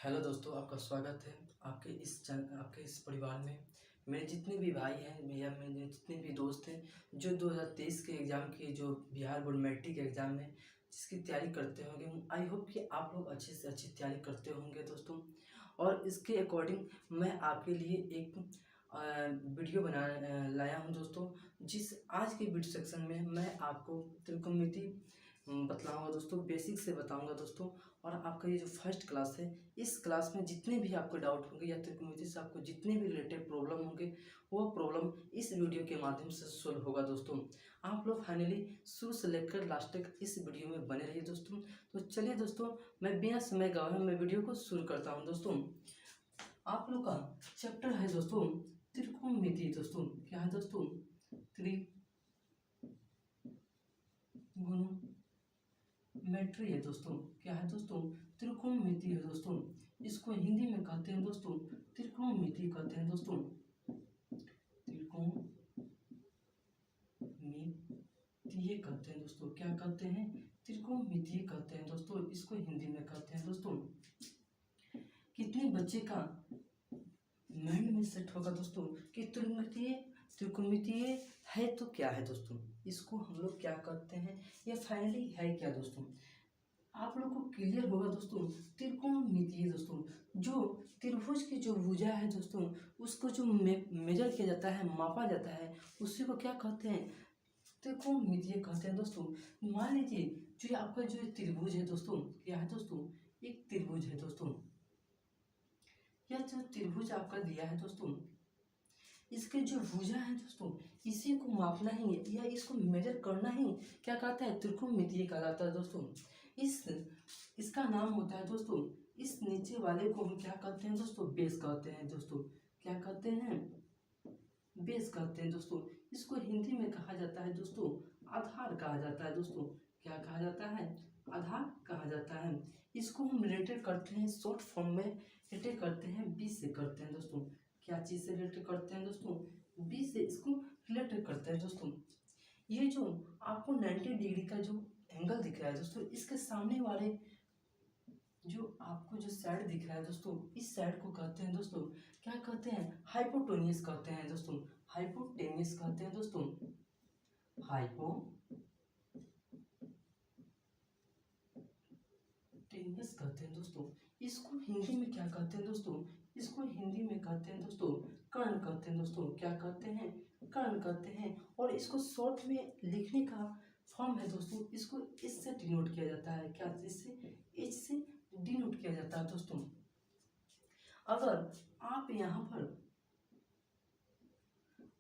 Hello दोस्तों, आपका स्वागत है आपके इस परिवार में। मेरे जितने भी भाई हैं या मेरे जितने भी दोस्त हैं जो 2023 के एग्ज़ाम की जो बिहार बोर्ड मैट्रिक एग्ज़ाम है जिसकी तैयारी करते होंगे, आई होप कि आप लोग अच्छे से अच्छी तैयारी करते होंगे दोस्तों। और इसके अकॉर्डिंग मैं आपके लिए एक वीडियो लाया हूं दोस्तों। जिस आज के वीडियो सेक्शन में मैं आपको त्रिकोणमिति बतलाऊंगा दोस्तों, बेसिक से बताऊंगा दोस्तों। और आपका ये जो फर्स्ट क्लास है, इस क्लास में जितने भी आपको डाउट होंगे या त्रिकोणमिति से आपको जितने भी रिलेटेड प्रॉब्लम होंगे, वो प्रॉब्लम इस वीडियो के माध्यम से सोल्व होगा दोस्तों। आप लोग फाइनली शुरू से लेकर लास्ट तक इस वीडियो में बने रहिए दोस्तों। तो चलिए दोस्तों, मैं बिना समय गवाए मैं वीडियो को शुरू करता हूँ दोस्तों। आप लोग का चैप्टर है दोस्तों त्रिकोणमिति दोस्तों। क्या है दोस्तों? त्रिकोणमिति है दोस्तों। क्या है दोस्तों? त्रिकोणमिति है दोस्तों। इसको हिंदी में कहते हैं दोस्तों त्रिकोणमिति कहते हैं दोस्तों। त्रिकोणमिति कहते हैं दोस्तों। क्या कहते हैं? त्रिकोणमिति कहते हैं दोस्तों। इसको हिंदी में कहते हैं दोस्तों। कितने बच्चे का माइंड में सेट होगा दोस्तों कि त्रिकोणमिति है तो क्या है दोस्तों, इसको हम लोग क्या कहते हैं, ये फाइनली है क्या दोस्तों। आप लोग को क्लियर होगा दोस्तों। त्रिकोणमिति दोस्तों, जो त्रिभुज की जो भुजा है दोस्तों, उसको जो मेजर किया जाता है, मापा जाता है, उसी को क्या कहते हैं? त्रिकोणमिति कहते हैं दोस्तों। मान लीजिए जो आपका जो त्रिभुज है दोस्तों, क्या है दोस्तों? एक त्रिभुज है दोस्तों। यह जो त्रिभुज आपका दिया है दोस्तों, इसके जो भुजा है दोस्तों, इसी को मापना ही या इसको मेजर करना ही क्या कहता है? त्रिकोणमिति कहलाता है दोस्तों। इसका नाम होता है दोस्तों, इस नीचे वाले को हम क्या कहते हैं दोस्तों? बेस कहते हैं दोस्तों। क्या कहते हैं? बेस कहते हैं दोस्तों। इसको हिंदी में कहा जाता है दोस्तों आधार कहा जाता है दोस्तों। क्या कहा जाता है? आधार कहा जाता है। इसको हम रिलेटेड करते हैं शॉर्ट फॉर्म में, रिलेटेड करते हैं बी से करते हैं दोस्तों। क्या चीज़ से रिलेटेड करते हैं दोस्तों? बी से इसको रिलेटेड करते हैं दोस्तों। ये जो आपको 90 डिग्री का जो एंगल दिख रहा है दोस्तों, इसके सामने वाले जो आपको जो साइड दिख रहा है दोस्तों, इस साइड को कहते हैं दोस्तों, क्या कहते हैं? हाइपोटेन्यूस कहते हैं दोस्तों। हाइपोटेन्यूस कहते हैं दोस्तों। हाइपोटेन्यूस कहते हैं दोस्तों। इसको हिंदी में क्या कहते हैं दोस्तों? इसको हिंदी में कहते हैं दोस्तों कर्ण कहते हैं दोस्तों। क्या कहते हैं? कर्ण कहते हैं। और इसको शॉर्ट में लिखने का फॉर्म है दोस्तों, इसको इससे डिनोट किया जाता है। क्या? इससे एच से डिनोट किया जाता है दोस्तों। अगर आप यहाँ पर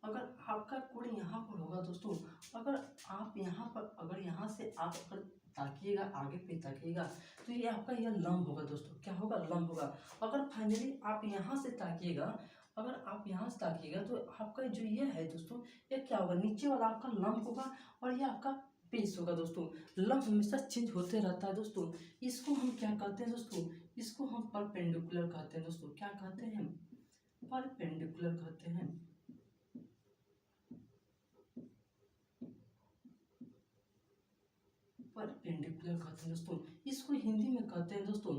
अगर आपका कोड यहाँ पर होगा दोस्तों, अगर आप यहाँ पर अगर यहाँ से आप अगर ताकिएगा, आगे पे ताकिएगा, तो ये आपका यह लंब होगा दोस्तों। क्या होगा? लंब होगा। अगर फाइनली आप यहाँ से ताकिएगा, अगर आप यहाँ से ताकिएगा तो आपका जो ये है दोस्तों, ये क्या होगा? नीचे वाला आपका लंब होगा और ये आपका बेस होगा दोस्तों। लंब हमेशा चेंज होते रहता है दोस्तों। इसको हम क्या कहते हैं दोस्तों? इसको हम परपेंडिकुलर कहते हैं दोस्तों। क्या कहते हैं? परपेंडिकुलर कहते हैं। परपेंडिकुलर कहते हैं दोस्तों। इसको हिंदी में कहते हैं दोस्तों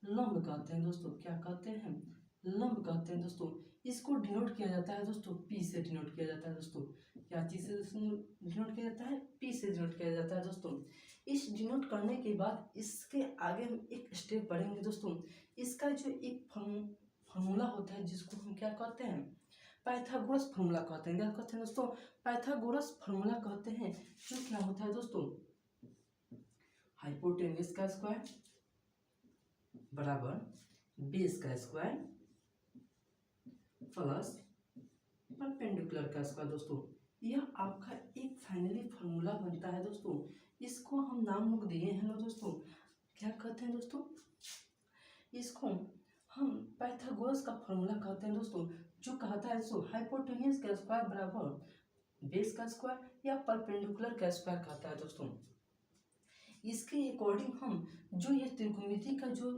लंब कहते हैं दोस्तों। क्या कहते हैं? लंब कहते हैं दोस्तों। इसको डिनोट किया जाता है दोस्तों पी से डिनोट किया जाता है दोस्तों। क्या चीज से डिनोट किया जाता है? पी से डिनोट किया जाता है दोस्तों। इस डिनोट करने के बाद इसके आगे हम एक स्टेप बढ़ेंगे दोस्तों। इसका जो एक फॉर्मूला होता है जिसको हम क्या कहते हैं? पाइथागोरस फॉर्मूला कहते हैं। क्या कहते हैं दोस्तों? पाइथागोरस फॉर्मूला कहते हैं। जो क्या होता है दोस्तों? हाइपोटेन्यूस का स्क्वायर बराबर बेस का स्क्वायर प्लस परपेंडिकुलर का स्क्वायर दोस्तों। यह आपका एक फाइनली फॉर्मूला बनता है दोस्तों। इसको हम नाम लोग दिए हैं दोस्तों। क्या कहते हैं दोस्तों? इसको हम पाइथागोरस का फॉर्मूला कहते हैं दोस्तों। जो कहता है दोस्तों हाइपोटेन्यूस का स्क्वायर बराबर बेस का स्क्वायर या परपेंडिकुलर का स्क्वायर कहता है दोस्तों। इसके अकॉर्डिंग हम जो ये त्रिकोणमिति का जो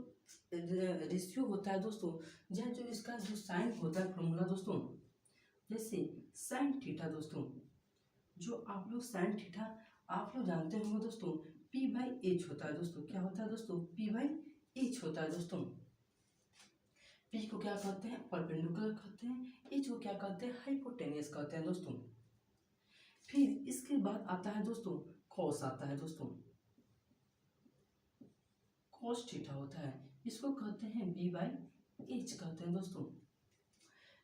रेशियो होता है दोस्तों, या जो इसका जो साइन होता है फॉर्मूला दोस्तों, जैसे साइन थीटा दोस्तों, जो आप लोग साइन थीटा आप लोग जानते होंगे दोस्तों, पी बाई एच होता है दोस्तों। क्या होता है दोस्तों? पी बाई एच होता है दोस्तों। पी को क्या कहते हैं, परपेंडिकुलर कहते हैं, एच को क्या कहते हैं, हाइपोटेनियस कहते हैं दोस्तों। फिर इसके बाद आता है दोस्तों कॉस आता है दोस्तों, कॉस थीटा होता है, इसको कहते हैं बी बाई एच कहते हैं दोस्तों,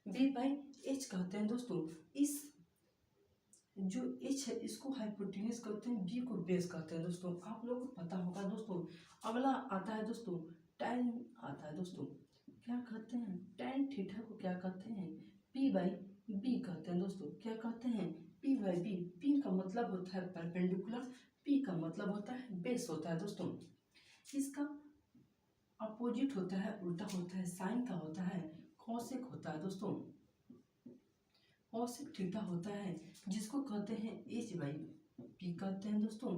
बी बाई एच कहते हैं दोस्तों। इस जो एच है इसको हाइपोटेन्यूस कहते हैं, बी को बेस कहते हैं दोस्तों, आप लोगों को पता होगा दोस्तों। अगला आता है दोस्तों टैन आता है दोस्तों, क्या कहते हैं, टैन थीटा को क्या कहते हैं, पी बाई बी कहते हैं दोस्तों, क्या कहते हैं, पी बाई बी। पी का मतलब होता है परपेंडिकुलर, पी का मतलब होता है बेस होता है दोस्तों। इसका अपोजिट होता है, उल्टा होता है, साइन का होता है कॉसेक होता है दोस्तों, कॉसेक थीटा होता है, जिसको कहते हैं एच बाई पी कहते हैं दोस्तों।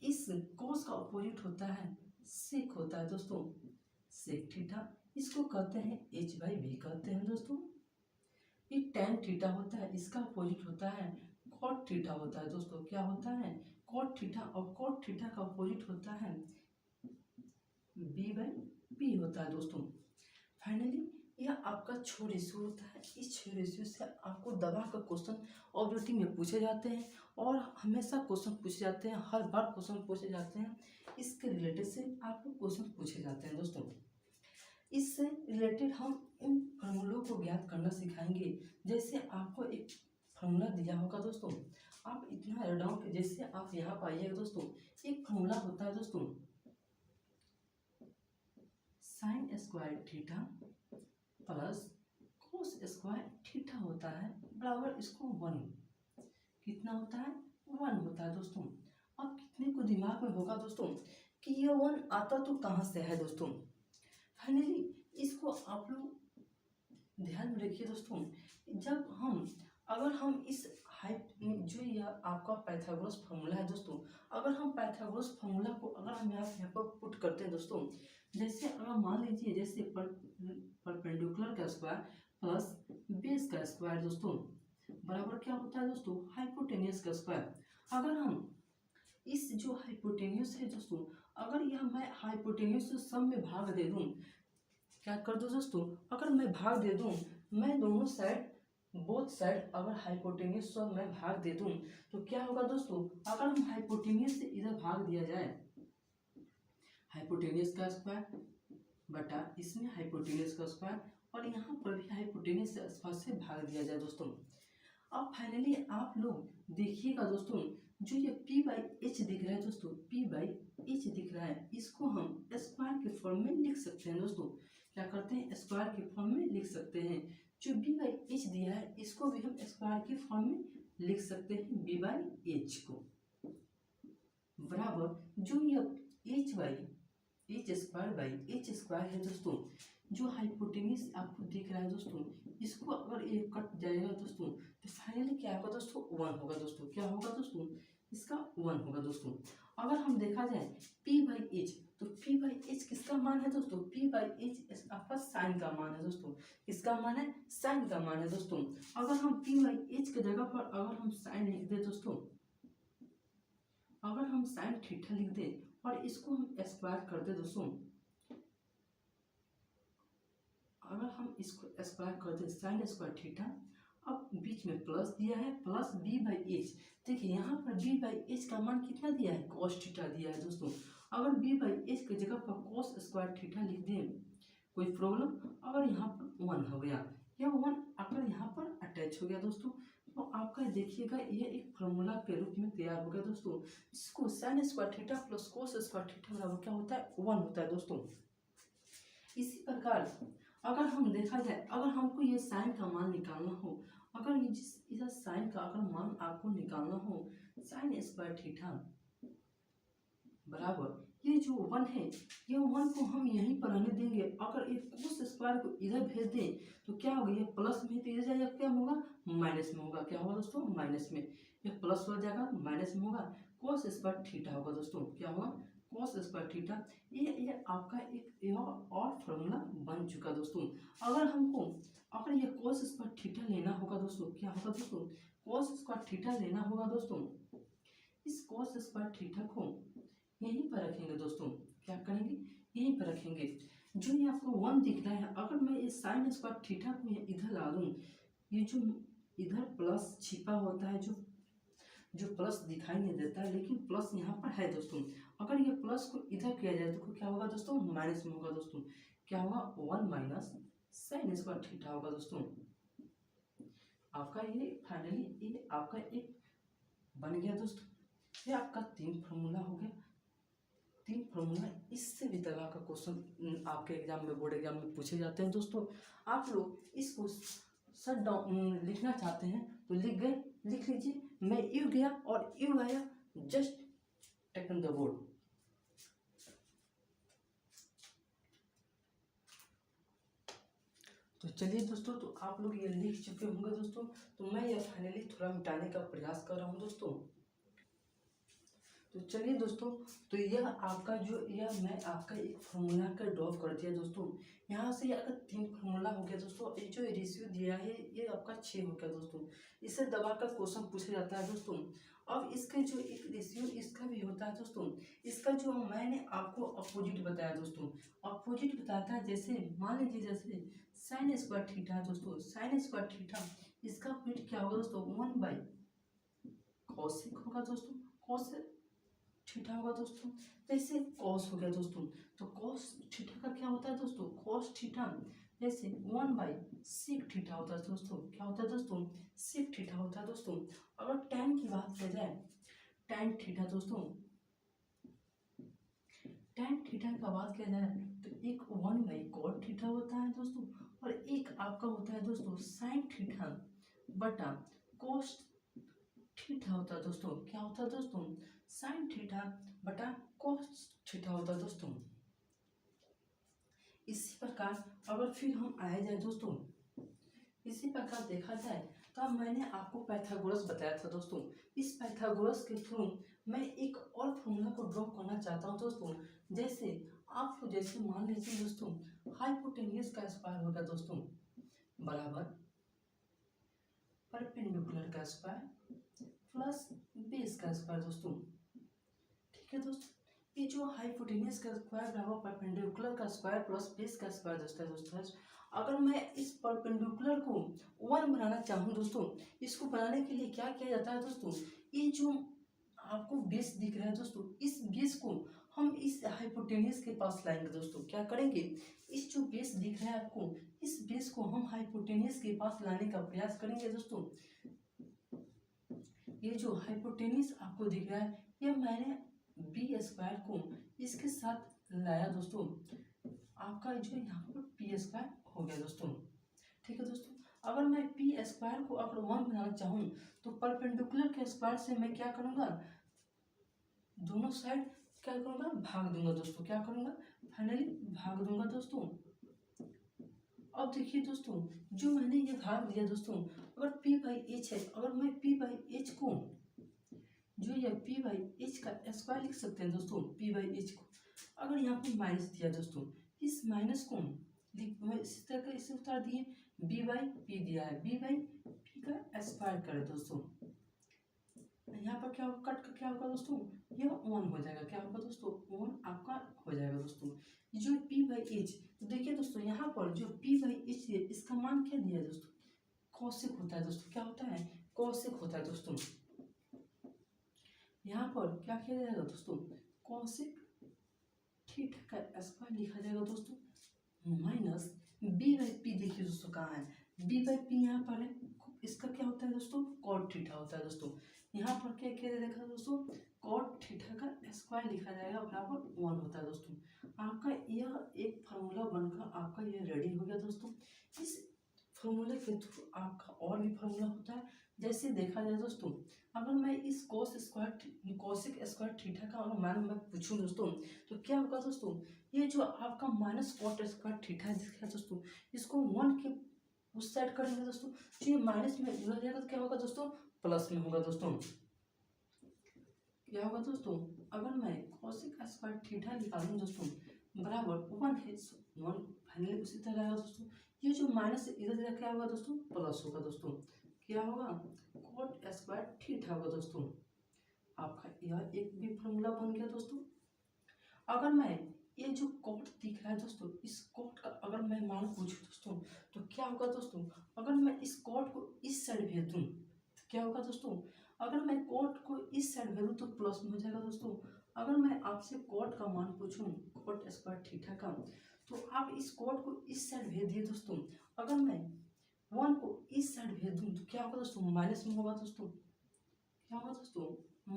इस कॉस का अपोजिट होता है सेक होता है दोस्तों, सेक थीटा, इसको कहते हैं एच बाई बी कहते हैं दोस्तों। ये टैन थीटा होता है, इसका अपोजिट होता है कॉट थीटा होता है दोस्तों, क्या होता है, कॉट थीटा, और कॉट थीटा का अपोजिट होता है बी बाई पी होता है दोस्तों। फाइनली यह आपका छो रेशियो होता है, इस छो रेशियो से आपको दवा का क्वेश्चन ऑब्जेक्टिव में पूछे जाते हैं, और हमेशा क्वेश्चन पूछे जाते हैं, हर बार क्वेश्चन पूछे जाते हैं, इसके रिलेटेड से आपको क्वेश्चन पूछे जाते हैं दोस्तों। इससे रिलेटेड हम इन फॉर्मूलों को ज्ञात करना सिखाएंगे। जैसे आपको एक फॉर्मूला दिया होगा दोस्तों, आप इतना डाउन के जैसे आप यहाँ पाइएगा दोस्तों, एक फॉर्मूला होता है दोस्तों sine square theta plus cos square theta होता है बराबर इसको 1, कितना होता है, 1 होता है दोस्तों। अब कितने को दिमाग में होगा दोस्तों कि ये 1 आता तो कहाँ से है दोस्तों। फाइनली इसको आप लोग ध्यान में रखिए दोस्तों, जब हम अगर हम इस हाइट जो यह आपका पाइथागोरस फार्मूला है दोस्तों, अगर हम पाइथागोरस फार्मूला को अगर हम यहाँ पर पुट करते हैं दोस्तों, जैसे अगर मान लीजिए जैसे परपेंडिकुलर का स्क्वायर प्लस बेस का स्क्वायर दोस्तों बराबर क्या होता है दोस्तों, हाइपोटेनियस का स्क्वायर। अगर हम इस जो हाइपोटेनियस है दोस्तों, अगर यह मैं हाइपोटेनियस को सब में भाग दे दूं, क्या कर दो दोस्तों, अगर मैं भाग दे दूं, मैं दोनों साइड बोथ साइड अगर हाइपोटेनियस सब मैं भाग दे दूं, तो क्या होगा दोस्तों, अगर हम हाइपोटेनियस से इधर भाग दिया जाए, हाइपोटेनियस का स्क्वायर बटा इसमें हाइपोटेनियस का स्क्वायर, और यहाँ पर भी हाइपोटेनियस के स्क्वायर से भाग दिया जाए दोस्तों। अब फाइनली आप लोग देखिएगा दोस्तों, जो ये p बाई एच दिख रहा है दोस्तों, p बाई एच दिख रहा है, इसको हम स्क्वायर के फॉर्म में लिख सकते हैं दोस्तों। क्या करते हैं, स्क्वायर के फॉर्म में लिख सकते हैं। जो b बाई एच दिया है इसको भी हम स्क्वायर के फॉर्म में लिख सकते हैं, b बाई एच को बराबर जो ये h by H square by H square है दोस्तों, जो हाइपोटेनियस आपको दिख रहा है दोस्तों, इसको अगर ये कट जाएगा दोस्तों, तो फाइनली क्या होगा दोस्तों, 1 होगा दोस्तों, क्या होगा दोस्तों, इसका 1 होगा दोस्तों। अगर हम देखा जाए p बाई एच, तो p बाई एच किसका मान है दोस्तों, p बाई एच आपका साइन का मान है दोस्तों, किसका मान है, साइन का मान है दोस्तों। अगर हम p बाई एच की जगह पर अगर हम साइन लिख दे दोस्तों, अगर हम साइन थीटा लिख दे और इसको हम स्क्वायर कर दे दोस्तों, अगर हम इसको स्क्वायर कर दे साइन स्क्वायर थीटा, अब बीच में प्लस दिया है प्लस b बाई एच, देखिए यहाँ पर b बाई एच का मान कितना दिया है, cos थीटा दिया है दोस्तों। अगर b बाई एच की जगह पर cos स्क्वायर थीटा लिख दें, कोई प्रॉब्लम, अगर यहाँ पर 1 हो गया, यह 1 अगर यहाँ पर अटैच हो गया दोस्तों, तो आपका देखिएगा यह एक फार्मूला के रूप में तैयार हो गया दोस्तों, जिसको sine square theta plus cos square theta बराबर क्या होता है, 1 होता है दोस्तों। इसी प्रकार अगर हम देखा जाए, अगर हमको ये साइन का मान निकालना हो, अगर ये जिस इधर साइन का अगर मान आपको निकालना हो, साइन स्क्वायर थीटा बराबर ये जो 1 है, ये 1 को हम यहीं पर रहने देंगे, अगर ये कोस स्क्वायर को इधर भेज दें तो क्या होगा, ये प्लस में तो इधर जाएगा, क्या होगा, माइनस में होगा, क्या होगा दोस्तों, माइनस में, ये प्लस हो जाएगा माइनस में होगा, कोस स्क्वायर थीटा होगा दोस्तों, क्या होगा, कोस स्क्वायर थीटा। ये आपका एक और फॉर्मूला बन चुका दोस्तों। अगर हमको अगर ये कोस स्क्वायर थीटा लेना होगा दोस्तों, क्या होगा दोस्तों, कोस स्क्वायर थीटा लेना होगा दोस्तों, इस कोस स्क्वायर थीटा को यहीं पर रखेंगे दोस्तों, क्या करेंगे, यहीं पर रखेंगे। जो ये आपको 1 दिख रहा है, अगर मैं इस साइन स्क्वायर थीटा को इधर ला दूं, ये जो इधर प्लस छिपा होता है, जो प्लस दिखाई नहीं देता है, लेकिन प्लस यहाँ पर है दोस्तों। अगर ये प्लस को इधर किया जाए तो क्या होगा दोस्तों, माइनस में होगा दोस्तों। क्या होगा, 1 माइनस साइन स्क्वायर थीटा होगा दोस्तों। आपका ये फाइनली ये आपका एक बन गया दोस्तों। ये आपका 3 फार्मूला हो गया। 3 फार्मूला, इससे भी तरह का क्वेश्चन आपके एग्जाम में, बोर्ड एग्जाम में पूछे जाते हैं दोस्तों। आप लोग इसको शट डाउन लिखना चाहते हैं तो लिख लीजिए। मैं यू गया और यू आया, जस्ट टेकन द बोर्ड। तो चलिए दोस्तों, तो आप लोग ये लिख चुके होंगे दोस्तों। तो मैं ये फाइनली थोड़ा मिटाने का प्रयास कर रहा हूँ दोस्तों। तो चलिए दोस्तों, तो यह आपका मैं आपका एक फार्मूला का ड्रॉप कर दिया दोस्तों। यहाँ से अगर 3 फार्मूला हो गया दोस्तों, ये जो रेशियो दिया है ये आपका 6 हो गया दोस्तों। इससे दबा कर क्वेश्चन पूछा जाता है दोस्तों। अब इसके जो एक रेशियो इसका भी होता है दोस्तों। इसका जो मैंने आपको अपोजिट बताया दोस्तों। अपोजिट बताता है, जैसे मान लीजिए जैसे साइन स्क्वायर थीटा है दोस्तों। साइन स्क्वायर थीटा, इसका अपोजिट क्या होगा दोस्तों, 1 कॉसेक होगा दोस्तों। कॉसेक थीटा होगा दोस्तों। जैसे कॉस हो गया दोस्तों, तो कॉस थीटा का क्या होता है दोस्तों, कॉस थीटा। जैसे 1/sec थीटा होता है दोस्तों। क्या होता है दोस्तों, sec थीटा होता है दोस्तों। अगर tan की बात की जाए, tan थीटा दोस्तों, tan थीटा का बात किया जाए तो एक 1/cot थीटा होता है दोस्तों, और एक आपका होता है दोस्तों sin थीटा बटा cos थीटा होता है दोस्तों। क्या होता है दोस्तों, sin थीटा बटा cos थीटा होता है दोस्तों। इसी प्रकार अगर फिर हम आए जाए दोस्तों, इसी प्रकार देखा जाए तो अब मैंने आपको पाइथागोरस बताया था दोस्तों। इस पाइथागोरस के थ्रू मैं एक और फॉर्मूला को ड्रॉ करना चाहता हूँ दोस्तों। जैसे आप लोग जैसे मान लीजिए दोस्तों, हाइपोटेन्यूस का स्क्वायर होगा दोस्तों बराबर परपेंडिकुलर का स्क्वायर प्लस बेस का स्क्वायर दोस्तों। ठीक है दोस्तों, ये जो हाइपोटेन्यूस का स्क्वायर बराबर परपेंडिकुलर का स्क्वायर प्लस बेस का स्क्वायर दोस्तों। अगर मैं इस परपेंडिकुलर को 1 बनाना चाहूँ दोस्तों, इसको बनाने के लिए क्या किया जाता है दोस्तों, ये जो आपको बेस दिख रहा है दोस्तों, इस बेस को हम इस हाइपोटेन्यूस के पास लाएंगे दोस्तों। क्या करेंगे, इस जो बेस दिख रहा है आपको, इस बेस को हम हाइपोटेन्यूस के पास लाने का प्रयास करेंगे दोस्तों। ये जो हाइपोटेन्यूस आपको दिख रहा है, ये मैंने बी स्क्वायर को इसके साथ लाया दोस्तों। आपका जो यहाँ पर पी स्क्वायर हो गया दोस्तों। ठीक है दोस्तों, अगर मैं पी स्क्वायर को अगर 1 बनाना चाहूँ तो परपेंडिकुलर के स्क्वायर से मैं क्या करूँगा, दोनों साइड क्या करूँगा, भाग दूंगा दोस्तों। क्या करूँगा, फाइनली भाग दूंगा दोस्तों। अब देखिए दोस्तों, जो मैंने ये भाग दिया दोस्तों, अगर p/h है, अगर मैं p/h को जो ये p/h का स्क्वायर लिख सकते हैं दोस्तों। p/h को अगर यहाँ पर माइनस दिया दोस्तों, इस माइनस को इसी तरह का इसे उतार दिए, b/p दिया है, b/p का स्क्वायर करें दोस्तों। यहाँ पर क्या होगा, कट का क्या होगा दोस्तों, यह 1 हो जाएगा। क्या होगा दोस्तों, 1 आपका हो जाएगा दोस्तों। जो p/h, तो देखिए दोस्तों यहाँ पर जो p/h है, इसका मान क्या दिया है दोस्तों, कौशिक होता है दोस्तों। क्या होता है, कौशिक होता है दोस्तों। यहाँ पर क्या किया जाएगा दोस्तों, कौशिक थीटा का स्क्वायर लिखा जाएगा दोस्तों माइनस b/p। देखिए दोस्तों कहाँ है, b/p यहाँ पर है, इसका क्या होता है दोस्तों, cot थीटा होता है दोस्तों। यहाँ पर क्या किया देखा दोस्तों, cot थीटा का स्क्वायर लिखा जाएगा बराबर 1 होता है दोस्तों। आपका यह एक फार्मूला बनकर आपका यह रेडी हो गया दोस्तों। इस फार्मूले के थ्रू आपका और भी फार्मूला होता है। जैसे देखा जाए दोस्तों, अगर मैं इस कॉसिक स्क्वायर थीटा का अगर मान मैं पूछूं दोस्तों, तो क्या होगा दोस्तों, ये जो आपका माइनस कॉट स्क्वायर थीटा है दोस्तों, इसको 1 के उस साइड करेंगे दोस्तों, तो ये माइनस में उधर जाएगा तो क्या होगा दोस्तों, प्लस में होगा दोस्तों। क्या होगा दोस्तों, अगर मैं कॉसिक स्क्वायर थीटा निकालूं दोस्तों बराबर 1 है, 1 फाइनली उसी तरह आएगा दोस्तों। ये जो माइनस इधर जाकर क्या होगा दोस्तों, प्लस होगा दोस्तों। क्या होगा, कॉट स्क्वायर थीटा होगा दोस्तों। आपका यह एक भी फार्मूला बन गया दोस्तों। अगर मैं ये जो कॉट दिख रहा है दोस्तों, इस कॉट का अगर मैं मान पूछूं दोस्तों तो क्या होगा दोस्तों, अगर मैं इस कॉट को इस साइड भेज दूं तो क्या होगा दोस्तों, अगर मैं कॉट को इस साइड भेज दूं तो प्लस में हो जाएगा दोस्तों। अगर मैं आपसे कॉट का मान पूछूं, कॉट स्क्वायर थीटा का, तो आप इस कॉट को इस साइड भेज दिए दोस्तों। अगर मैं वन को इस साइड भेज दूं तो क्या होगा दोस्तों, माइनस में होगा दोस्तों। क्या होगा दोस्तों,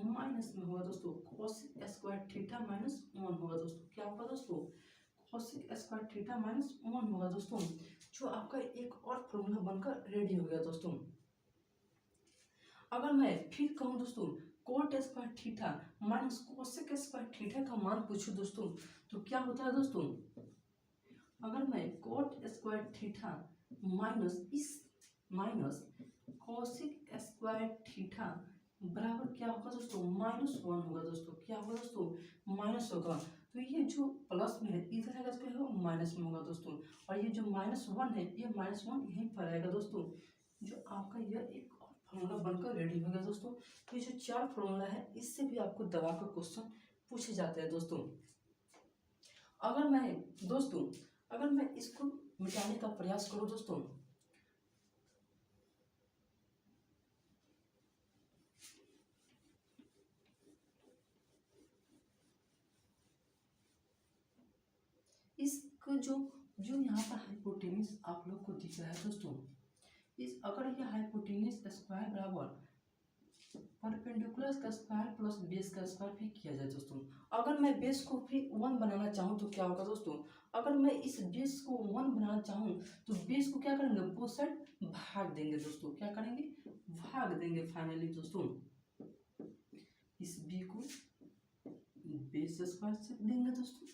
माइनस में होगा दोस्तों। Cosec square theta minus one होगा दोस्तों। क्या होगा दोस्तों, cosec square theta minus one होगा दोस्तों, जो आपका एक और फॉर्मूला बनकर रेडी हो गया दोस्तों। अगर मैं फिर कहूँ दोस्तों, coat square theta minus cosec square theta का मान पूछूं दोस्तों तो क्या होता है दोस्तों, अगर मैं coat square theta minus cosec square theta बराबर क्या होगा दोस्तों, माइनस वन होगा दोस्तों। क्या होगा दोस्तों, माइनस होगा। तो ये जो प्लस में है इधर आएगा तो क्या होगा, माइनस में होगा दोस्तों। और ये जो माइनस वन है, ये माइनस वन यहीं पर आएगा दोस्तों, जो आपका यह एक और फॉर्मूला बनकर रेडी हो गया दोस्तों। ये जो चार फॉर्मूला है, इससे भी आपको दवा का क्वेश्चन पूछे जाते हैं दोस्तों। अगर मैं इसको मिटाने का प्रयास करूं दोस्तों, इसको जो जो यहाँ पर हाइपोटेनस आप लोग को दिख रहा है दोस्तों, इस अगर ये हाइपोटेनस स्क्वायर बराबर परपेंडिकुलर का स्क्वायर प्लस बेस का स्क्वायर भी किया जाए दोस्तों। अगर मैं बेस को भी वन बनाना चाहूँ तो क्या होगा दोस्तों, अगर मैं इस बेस को वन बनाना चाहूँ तो बेस को क्या करेंगे, बोथ साइड भाग देंगे दोस्तों। क्या करेंगे, भाग देंगे फाइनली दोस्तों। इस बी को बेस स्क्वायर से देंगे दोस्तों।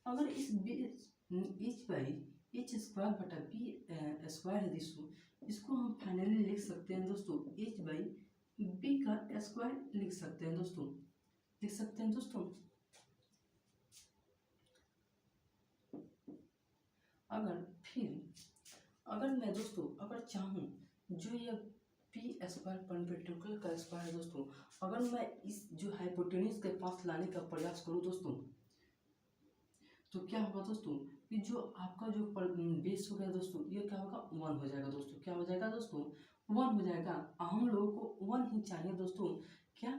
अगर इस base H by H square बटा बी स्क्वायर है दोस्तों, इसको हम फाइनली लिख सकते हैं दोस्तों, एच बाई बी का स्क्वायर लिख सकते हैं दोस्तों, लिख सकते हैं दोस्तों। अगर मैं दोस्तों अगर चाहूँ, जो ये पी स्क्वायर परपेंडिकुलर का स्क्वायर है दोस्तों, अगर मैं इस जो हाइपोटेनस के पास लाने का प्रयास करूँ दोस्तों तो क्या होगा दोस्तों, ये जो आपका जो बेस हो गया दोस्तों, ये क्या होगा, वन हो जाएगा दोस्तों। क्या हो जाएगा दोस्तों, वन हो जाएगा। हम लोगों को वन ही चाहिए दोस्तों। क्या,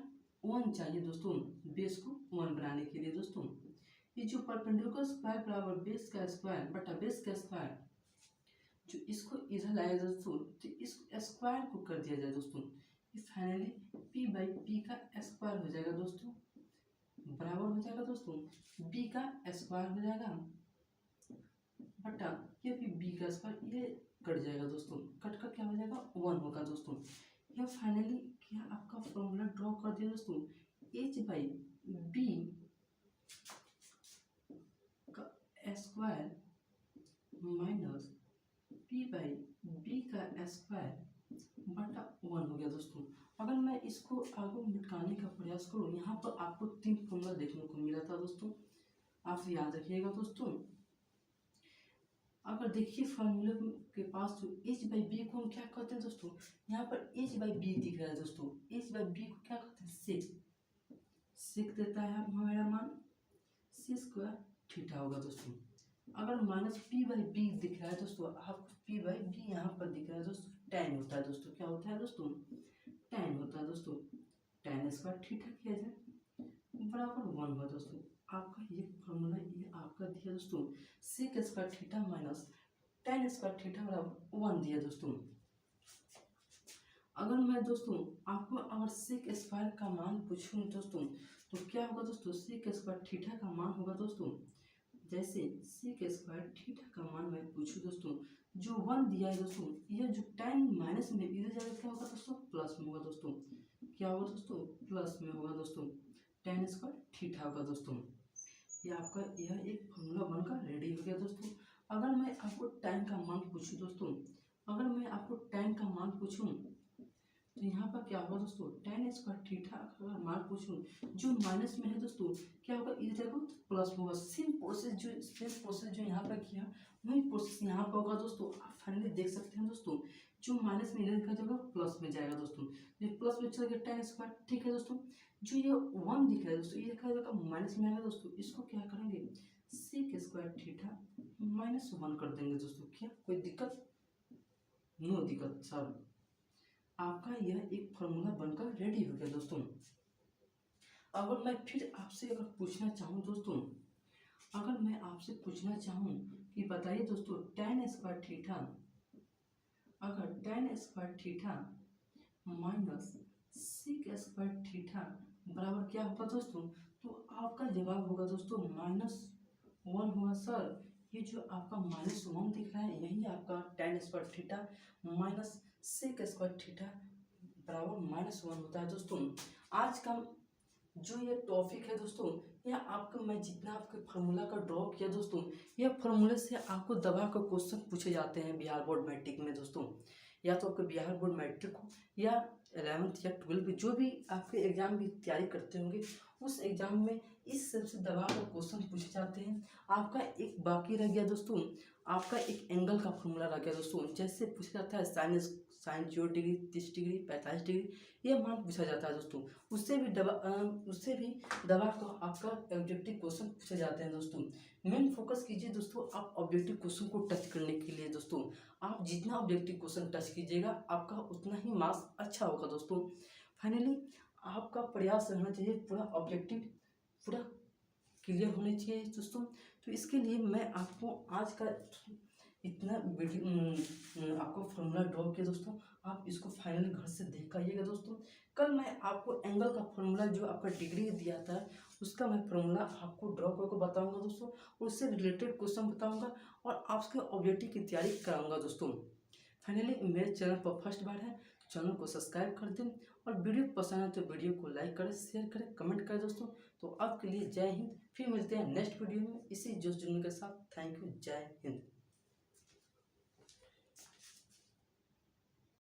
वन चाहिए दोस्तों बेस को वन बनाने के लिए दोस्तों। ये जो परपेंडिकुलर स्क्वायर बराबर बेस का स्क्वायर बटा बेस का स्क्वायर, जो इसको इधर लाया जाए दोस्तों तो इस स्क्वायर को कर दिया जाए दोस्तों, ये फाइनली पी बाई पी का स्क्वायर हो जाएगा दोस्तों, बराबर हो जाएगा दोस्तों बी का स्क्वायर हो जाएगा बटा ये भी बी का स्क्वायर, ये कट जाएगा दोस्तों, कट का क्या हो जाएगा, वन होगा दोस्तों। यह फाइनली क्या आपका फॉर्मूला ड्रॉ कर दिया दोस्तों, एच बाई बी का square minus P by B का स्क्वायर बटा वन हो गया दोस्तों। अगर मैं इसको आगे मिटाने का प्रयास करूँ, यहाँ पर आपको तीन फॉर्मूला देखने को मिला था दोस्तों, आप याद रखिएगा दोस्तों। अगर देखिए फॉर्मूले के पास जो एच बाई बी को हम क्या कहते हैं दोस्तों, यहाँ पर एच बाई बी दिख रहा है दोस्तों, एच बाई बी को क्या कहते हैं, सेक, सेक देता है हमारा मान सी स्क्वायर थीटा होगा दोस्तों। अगर माइनस पी बाई बी दिख रहा है दोस्तों, आपको पी बाई बी यहाँ पर दिख रहा है दोस्तों, टेन होता है दोस्तों। क्या होता है दोस्तों, टेन होता है दोस्तों। टेन स्क्वायर थीटा किया जाए बराबर वन हुआ दोस्तों। आपका ये फॉर्मूला ये आपका दिया दोस्तों, sec square theta minus tan square theta बराबर वन दिया दोस्तों। अगर मैं दोस्तों आपको अगर सेक स्क्वायर का मान पूछूं दोस्तों तो क्या होगा दोस्तों, सेक स्क्वायर थीटा का मान होगा दोस्तों, जैसे सेक स्क्वायर थीटा का मान मैं पूछूं दोस्तों, जो वन दिया है दोस्तों, यह जो टेन माइनस में इधर जाएगा क्या होगा दोस्तों, प्लस में होगा दोस्तों। क्या होगा दोस्तों, प्लस में होगा दोस्तों, टेन स्क्वायर थीटा होगा दोस्तों। ये आपका यह एक फॉर्मूला बनकर रेडी हो गया दोस्तों। अगर मैं आपको टाइम का मान पूछूं दोस्तों, अगर मैं आपको टाइम का मान पूछूं तो यहाँ पर क्या होगा दोस्तों, टेन स्क्वायर थीटा का अगर मान पूछूं, जो माइनस में है दोस्तों क्या होगा, इधर देखो प्लस में होगा। सेम प्रोसेस जो यहाँ पर किया वही प्रोसेस यहाँ पर होगा दोस्तों। आप फाइनली देख सकते हैं दोस्तों, जो माइनस में इधर का जगह प्लस में जाएगा दोस्तों, ये प्लस में चला गया टेन स्क्वायर, ठीक है दोस्तों। जो ये वन दिख रहा है दोस्तों, ये क्या जाएगा माइनस में आएगा दोस्तों, इसको क्या करेंगे सेक स्क्वायर थीटा -1 कर देंगे दोस्तों। क्या कोई दिक्कत? नो दिक्कत सर। आपका यह एक फॉर्मूला बनकर रेडी हो गया दोस्तों। अगर मैं फिर आपसे अगर पूछना चाहूँ दोस्तों, अगर मैं आपसे पूछना चाहूँ कि बताइए दोस्तों tan स्क्वायर थीटा, अगर tan square theta minus sec square theta बराबर क्या होगा दोस्तों, तो आपका जवाब होगा दोस्तों -1 होगा सर। ये जो आपका -1 दिख रहा है यही आपका tan square theta minus sec square theta बराबर -1 होता है दोस्तों। आज का जो ये टॉपिक है दोस्तों, यह आपको मैं जितना आपके फार्मूला का ड्रॉ किया दोस्तों, यह फार्मूले से आपको दबा कर क्वेश्चन पूछे जाते हैं बिहार बोर्ड मैट्रिक में दोस्तों। या तो आपके बिहार बोर्ड मैट्रिक हो या 11th या 12th जो भी आपके एग्जाम की तैयारी करते होंगे, उस एग्जाम में इस सबसे दबा कर क्वेश्चन पूछे जाते हैं। आपका एक बाकी रह गया दोस्तों, आपका एक एंगल का फॉर्मूला रह गया दोस्तों। जैसे पूछा जाता है साइन 0 डिग्री, 30 डिग्री, 45 डिग्री, ये मान पूछा जाता है दोस्तों। उससे भी दबा कर आपका ऑब्जेक्टिव क्वेश्चन पूछे जाते हैं दोस्तों। मेन फोकस कीजिए दोस्तों आप ऑब्जेक्टिव क्वेश्चन को टच करने के लिए दोस्तों। आप जितना ऑब्जेक्टिव क्वेश्चन टच कीजिएगा आपका उतना ही मार्क्स अच्छा होगा दोस्तों। फाइनली आपका प्रयास रहना चाहिए पूरा ऑब्जेक्टिव पूरा क्लियर होने चाहिए दोस्तों। तो इसके लिए मैं आपको आज का इतना वीडियो आपको फॉर्मूला ड्रॉ किया दोस्तों। आप इसको फाइनली घर से देख कर आइएगा दोस्तों। कल मैं आपको एंगल का फॉर्मूला जो आपका डिग्री दिया था उसका मैं फॉर्मूला आपको ड्रॉ करके बताऊंगा दोस्तों। उससे रिलेटेड क्वेश्चन बताऊंगा और आपके ऑब्जेक्टिव की तैयारी कराऊंगा दोस्तों। फाइनली मेरे चैनल पर फर्स्ट बार है, चैनल को सब्सक्राइब कर दें और वीडियो पसंद है तो वीडियो को लाइक करें, शेयर करें, कमेंट करें दोस्तों। तो आपके लिए जय हिंद। फिर मिलते हैं नेक्स्ट वीडियो में इसी जोश जुनून के साथ। Thank you. जय हिंद।